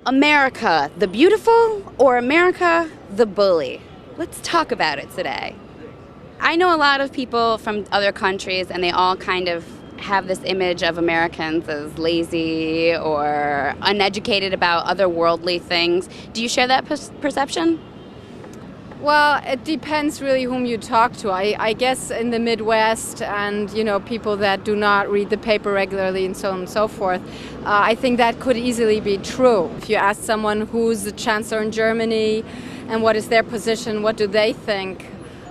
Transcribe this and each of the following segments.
America the beautiful or America the bully? Let's talk about it today. I know a lot of people from other countries, and they all kind of have this image of Americans as lazy or uneducated about otherworldly things. Do you share that perception? Well, it depends really whom you talk to. I guess in the Midwest and, people that do not read the paper regularly and so on and so forth, I think that could easily be true. If you ask someone who's the chancellor in Germany and what is their position, what do they think,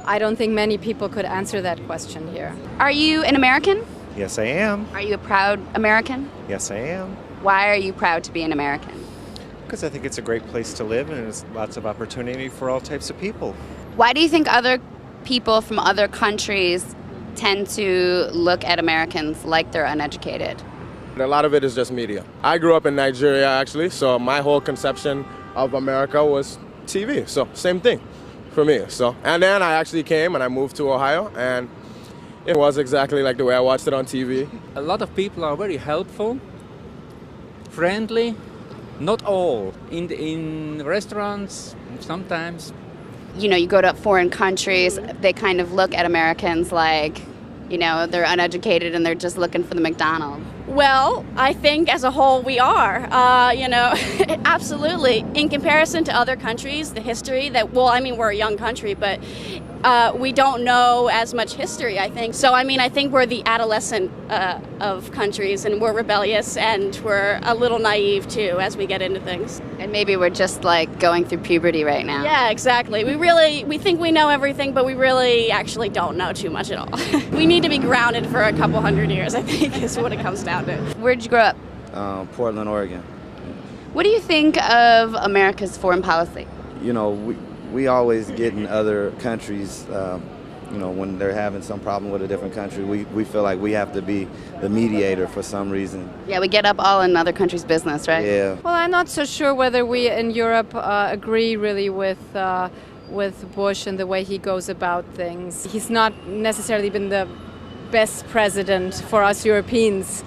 I don't think many people could answer that question here. Are you an American? Yes, I am. Are you a proud American? Yes, I am. Why are you proud to be an American? Because I think it's a great place to live and there's lots of opportunity for all types of people. Why do you think other people from other countries tend to look at Americans like they're uneducated? A lot of it is just media. I grew up in Nigeria, actually, so my whole conception of America was TV. So same thing for me. And then I actually came and I moved to Ohio, and it was exactly like the way I watched it on TV. A lot of people are very helpful, friendly. Not all. In restaurants, sometimes. You go to foreign countries, they kind of look at Americans like, they're uneducated and they're just looking for the McDonald's. Well, I think as a whole we are, absolutely. In comparison to other countries, the history we're a young country, but we don't know as much history, I think. So, I think we're the adolescent of countries, and we're rebellious and we're a little naive too as we get into things. And maybe we're just like going through puberty right now. Yeah, exactly. We think we know everything, but we really actually don't know too much at all. We need to be grounded for a couple hundred years, I think, is what it comes down to. Where'd you grow up? Portland, Oregon. What do you think of America's foreign policy? We always get in other countries, when they're having some problem with a different country, we feel like we have to be the mediator for some reason. Yeah, we get up all in other countries' business, right? Yeah. Well, I'm not so sure whether we in Europe agree really with Bush and the way he goes about things. He's not necessarily been the best president for us Europeans.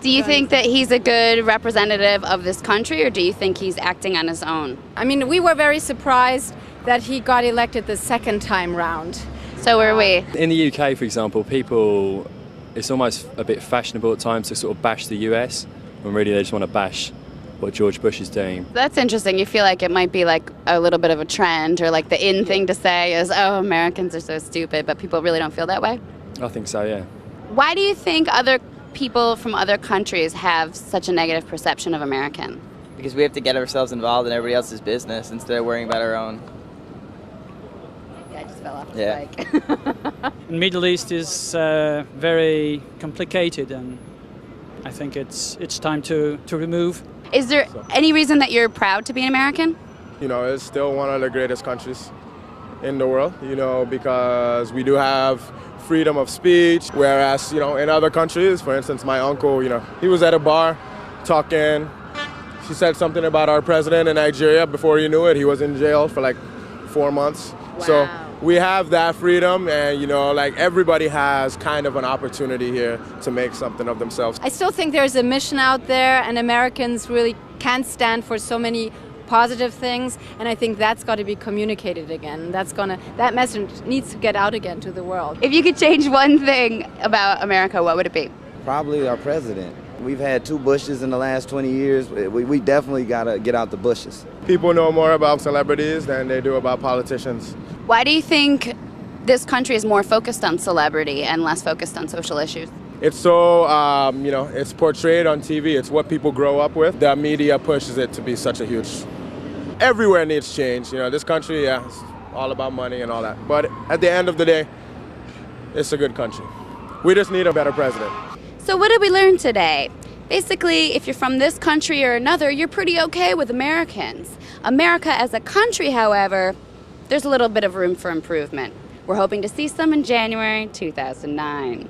Do you think that he's a good representative of this country, or do you think he's acting on his own? We were very surprised that he got elected the second time round. So were we. In the UK, for example, it's almost a bit fashionable at times to sort of bash the US, when really they just want to bash what George Bush is doing. That's interesting. You feel like it might be like a little bit of a trend, or like the in thing to say is, oh, Americans are so stupid, but people really don't feel that way? I think so, yeah. Why do you think other people from other countries have such a negative perception of Americans? Because we have to get ourselves involved in everybody else's business instead of worrying about our own. Yeah, I just fell off the bike. Middle East is very complicated, and I think it's time to remove. Is there any reason that you're proud to be an American? It's still one of the greatest countries in the world, because we do have freedom of speech, whereas, in other countries, for instance, my uncle, he was at a bar talking. She said something about our president in Nigeria. Before you knew it, he was in jail for like 4 months. Wow. So we have that freedom, and, everybody has kind of an opportunity here to make something of themselves. I still think there's a mission out there, and Americans really can't stand for so many positive things, and I think that's got to be communicated again. That message needs to get out again to the world. If you could change one thing about America, what would it be? Probably our president. We've had 2 Bushes in the last 20 years. We definitely got to get out the Bushes. People know more about celebrities than they do about politicians. Why do you think this country is more focused on celebrity and less focused on social issues? It's so, it's portrayed on TV. It's what people grow up with. The media pushes it to be such a huge... Everywhere needs change. This country, it's all about money and all that. But at the end of the day, it's a good country. We just need a better president. So what did we learn today? Basically, if you're from this country or another, you're pretty okay with Americans. America as a country, however, there's a little bit of room for improvement. We're hoping to see some in January 2009.